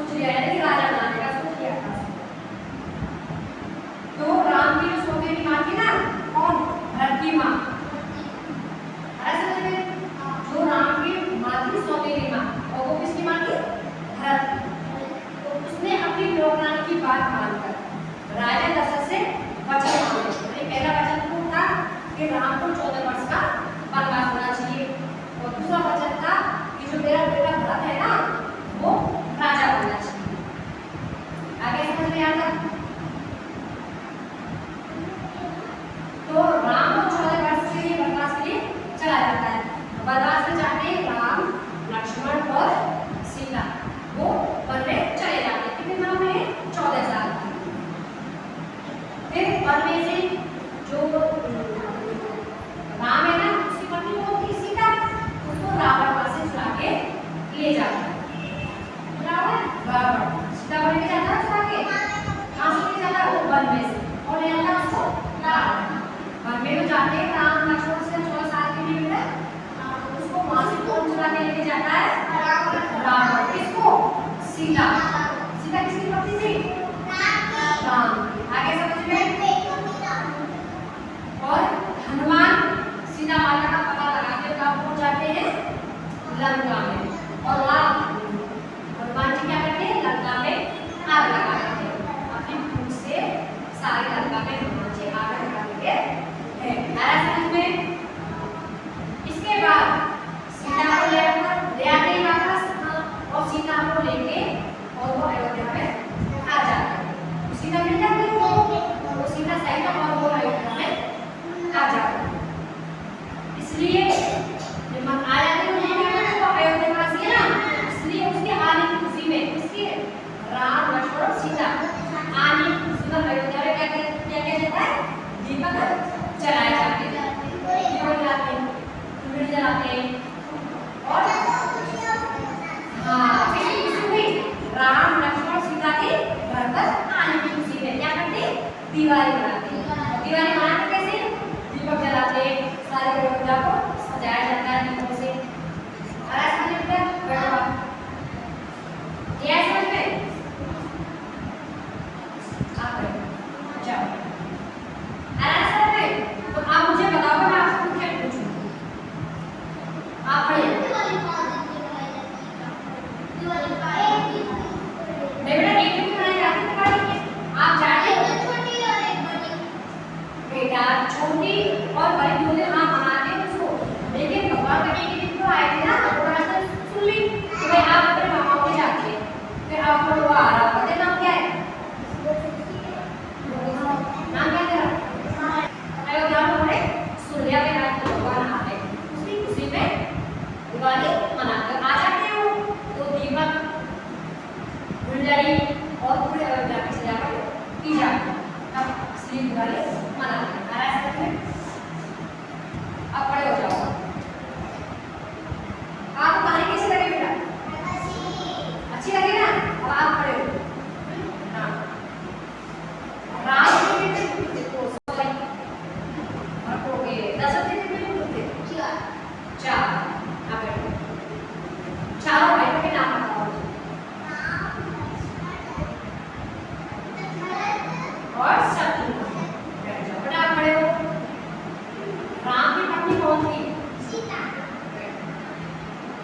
सोच लिया है कि राजा बनाने का सोच लिया था। तो राम की जो सौतेली माँ थी ना, कौन? भरत की माँ। ऐसा समझ में? जो राम की माँ थी सौतेली माँ, और वो किसकी माँ थी? भरत की। तो उसने अपनी नौकरानी की बात मानकर राजा दशरथ से वचन मांगे। पहला वचन तो था कि राम को 14 वर्ष का वनवास होना चाहिए, और दूसरा वचन था कि जो मेरा बेटा भरत है ना, वो राजा बनना चाहिए। आगे समझ में आता? तो राम को 14 वर्ष के लिए वनवास के लिए चला जाता है। वनवास में जाके राम, लक्ष्मण और सीता वो वन में चले जाते हैं। कितने साल में? 14 साल। फिर वन में से जो राम है ना, उसकी पत्नी वो थी सीता, उसको रावण वहां से चुरा के ले जाता है। रावण सीता वन में जाता है चुरा के, कहाँ से ले जाता है? वो वन में से, और ले जाता है उसको रावण। वन में तो जाते हैं राम लक्ष्मण से 14 साल के लिए बेटा, उसको वहां से कौन चुरा के लेके जाता है? रावण। किसको? सीता। सीता किसकी पत्नी थी? राम। आगे समझ में? और हनुमान सीता माता का पता लगाते हुए कहाँ पहुंच जाते हैं? लंका में। और वहाँ हनुमान जी क्या करते हैं? लंका में आग लगा देते हैं। अपनी पूंछ से सारी लंका में हनुमान जी आग लगा देते हैं। आया समझ में? इसके बाद सीता को ले आते हैं वापस, और सीता को लेके और वो अयोध्या में आ जाते हैं। सीता मिल जाती है वो सीता सही था, और वो अयोध्या में आ जाते हैं। इसलिए जब मन आ जाते हैं तो अयोध्या वासी है ना, इसलिए उसके आने की खुशी में, उसके राम लक्ष्मण और सीता आने की खुशी में अयोध्या में क्या किया जाता है? दीपक जलाए जाते हैं। दीपक जलाते हैं, चूल्हे जलाते हैं, और हाँ राम लक्ष्मण सीता के घर पर आने की खुशी में क्या करते हैं? दिवाली मनाते हैं। दिवाली मनाते कैसे? दीपक जलाते हैं, सारे अयोध्या को सजाया जाता है दीपों से। आया समझ में? बैठो ये समझ में? आप जाओ। आया समझ में? तो आप मुझे बताओ, मैं आपसे क्या पूछूं? आप पढ़िए। बेटा एक भी बनाई जाती है दिवाली, आप जानते हो? बेटा छोटी और बड़ी दोनों हाँ मनाते हैं उसको, लेकिन भगवान का एक दिन तो आए थे ना, तो रास्ते सुन ली कि भाई आप अपने मामाओं के जाते हैं, फिर आपको वो आ रहा होगा। नाम क्या है? नाम क्या है? अयोध्या में हमने सुन लिया कि रात को भगवान आते हैं, उसकी खुशी में दिवाली मनाकर आ जाते हैं वो। तो दीपक, फुलझड़ी और पूरे अयोध्या की सजावट की जाती है, तब श्री दिवाली मनाते हैं। आया समझ में? अब बड़े हो जाओ। आपको कहानी कैसी लगी बेटा? अच्छी लगी ना? अब आप बड़े हो। हाँ, राम के दशरथ के कितने पुत्र थे? 4। आप बैठो। चारों भाइयों के नाम बताओ। और शत्रुघ्न। बेटा आप बड़े हो। राम की पत्नी कौन थी? सीता।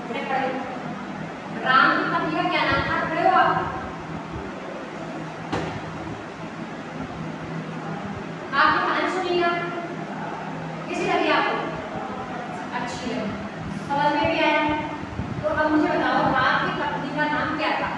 बड़े पढ़े। राम की पत्नी का क्या नाम था? बड़े हो आप? आपने कहानी सुनी ना? कैसी लगी आपको? अच्छी लगी, समझ में भी आया? तो अब मुझे बताओ राम की पत्नी का नाम क्या था?